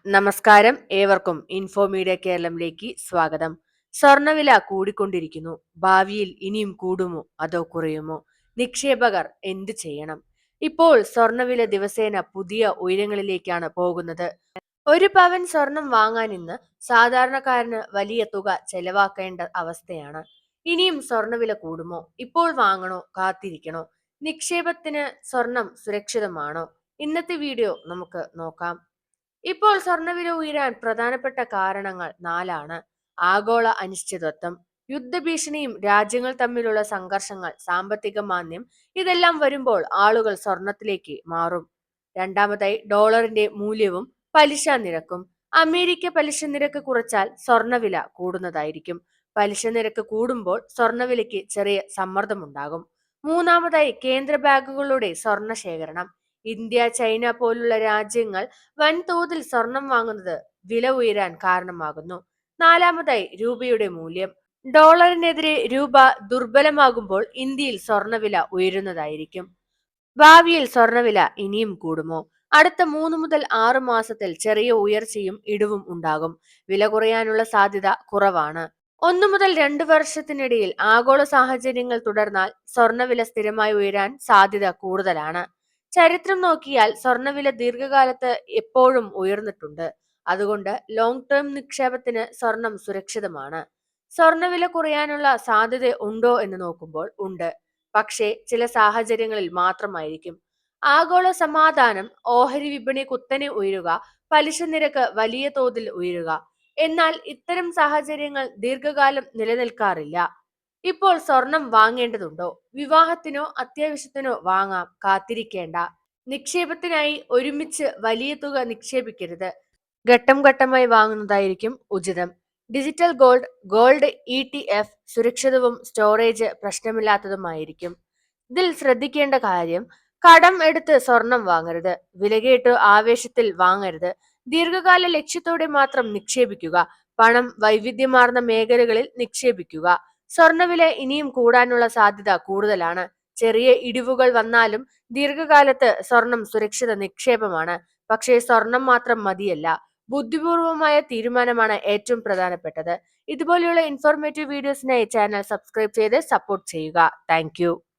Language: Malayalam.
നമസ്കാരം, ഏവർക്കും ഇൻഫോ മീഡിയ കേരളത്തിലേക്ക് സ്വാഗതം. സ്വർണവില കൂടിക്കൊണ്ടിരിക്കുന്നു. ഭാവിയിൽ ഇനിയും കൂടുമോ അതോ കുറയുമോ? നിക്ഷേപകർ എന്ത് ചെയ്യണം? ഇപ്പോൾ സ്വർണവില ദിവസേന പുതിയ ഉയരങ്ങളിലേക്കാണ് പോകുന്നത്. ഒരു പവൻ സ്വർണം വാങ്ങാൻ ഇന്ന് സാധാരണക്കാരന് വലിയ തുക ചെലവാക്കേണ്ട അവസ്ഥയാണ്. ഇനിയും സ്വർണവില കൂടുമോ? ഇപ്പോൾ വാങ്ങണോ കാത്തിരിക്കണോ? നിക്ഷേപത്തിന് സ്വർണം സുരക്ഷിതമാണോ? ഇന്നത്തെ വീഡിയോ നമുക്ക് നോക്കാം. ഇപ്പോൾ സ്വർണ്ണവില ഉയരാൻ പ്രധാനപ്പെട്ട കാരണങ്ങൾ നാലാണ്. ആഗോള അനിശ്ചിതത്വം, യുദ്ധഭീഷണിയും രാജ്യങ്ങൾ തമ്മിലുള്ള സംഘർഷങ്ങൾ, സാമ്പത്തിക മാന്ദ്യം, ഇതെല്ലാം വരുമ്പോൾ ആളുകൾ സ്വർണത്തിലേക്ക് മാറും. രണ്ടാമതായി ഡോളറിന്റെ മൂല്യവും പലിശ നിരക്കും. അമേരിക്ക പലിശ നിരക്ക് കുറച്ചാൽ സ്വർണ്ണവില കൂടുന്നതായിരിക്കും. പലിശ നിരക്ക് കൂടുമ്പോൾ സ്വർണ്ണവിലയ്ക്ക് ചെറിയ സമ്മർദ്ദമുണ്ടാകും. മൂന്നാമതായി കേന്ദ്ര ബാങ്കുകളുടെ സ്വർണ്ണ ശേഖരണം. ഇന്ത്യ, ചൈന പോലുള്ള രാജ്യങ്ങൾ വൻതോതിൽ സ്വർണം വാങ്ങുന്നത് വില ഉയരാൻ കാരണമാകുന്നു. നാലാമതായി രൂപയുടെ മൂല്യം. ഡോളറിനെതിരെ രൂപ ദുർബലമാകുമ്പോൾ ഇന്ത്യയിൽ സ്വർണവില ഉയരുന്നതായിരിക്കും. ഭാവിയിൽ സ്വർണവില ഇനിയും കൂടുമോ? അടുത്ത 3 മുതൽ 6 മാസത്തിൽ ചെറിയ ഉയർച്ചയും ഇടിവും ഉണ്ടാകും. വില കുറയാനുള്ള സാധ്യത കുറവാണ്. 1 മുതൽ 2 വർഷത്തിനിടയിൽ ആഗോള സാഹചര്യങ്ങൾ തുടർന്നാൽ സ്വർണവില സ്ഥിരമായി ഉയരാൻ സാധ്യത കൂടുതലാണ്. ചരിത്രം നോക്കിയാൽ സ്വർണവില ദീർഘകാലത്ത് എപ്പോഴും ഉയർന്നിട്ടുണ്ട്. അതുകൊണ്ട് ലോങ് ടേം നിക്ഷേപത്തിന് സ്വർണം സുരക്ഷിതമാണ്. സ്വർണവില കുറയാനുള്ള സാധ്യത ഉണ്ടോ എന്ന് നോക്കുമ്പോൾ ഉണ്ട്. പക്ഷേ ചില സാഹചര്യങ്ങളിൽ മാത്രമായിരിക്കും. ആഗോള സമാധാനം, ഓഹരി വിപണി കുത്തനെ ഉയരുക, പലിശ നിരക്ക് വലിയ തോതിൽ ഉയരുക. എന്നാൽ ഇത്തരം സാഹചര്യങ്ങൾ ദീർഘകാലം നിലനിൽക്കാറില്ല. ഇപ്പോൾ സ്വർണം വാങ്ങേണ്ടതുണ്ടോ? വിവാഹത്തിനോ അത്യാവശ്യത്തിനോ വാങ്ങാം, കാത്തിരിക്കേണ്ട. നിക്ഷേപത്തിനായി ഒരുമിച്ച് വലിയ തുക നിക്ഷേപിക്കരുത്. ഘട്ടം ഘട്ടമായി വാങ്ങുന്നതായിരിക്കും ഉചിതം. ഡിജിറ്റൽ ഗോൾഡ് ETF സുരക്ഷിതവും സ്റ്റോറേജ് പ്രശ്നമില്ലാത്തതുമായിരിക്കും. ഇതിൽ ശ്രദ്ധിക്കേണ്ട കാര്യം, കടം എടുത്ത് സ്വർണം വാങ്ങരുത്. വിലകേട്ട് ആവേശത്തിൽ വാങ്ങരുത്. ദീർഘകാല ലക്ഷ്യത്തോടെ മാത്രം നിക്ഷേപിക്കുക. പണം വൈവിധ്യമാർന്ന മേഖലകളിൽ നിക്ഷേപിക്കുക. സ്വർണ്ണവില ഇനിയും കൂടാനുള്ള സാധ്യത കൂടുതലാണ്. ചെറിയ ഇടിവുകൾ വന്നാലും ദീർഘകാലത്ത് സ്വർണം സുരക്ഷിത നിക്ഷേപമാണ്. പക്ഷേ സ്വർണം മാത്രം മതിയല്ല. ബുദ്ധിപൂർവമായ തീരുമാനമാണ് ഏറ്റവും പ്രധാനപ്പെട്ടത്. ഇതുപോലെയുള്ള ഇൻഫോർമേറ്റീവ് വീഡിയോസിനായി ചാനൽ സബ്സ്ക്രൈബ് ചെയ്ത് സപ്പോർട്ട് ചെയ്യുക. താങ്ക്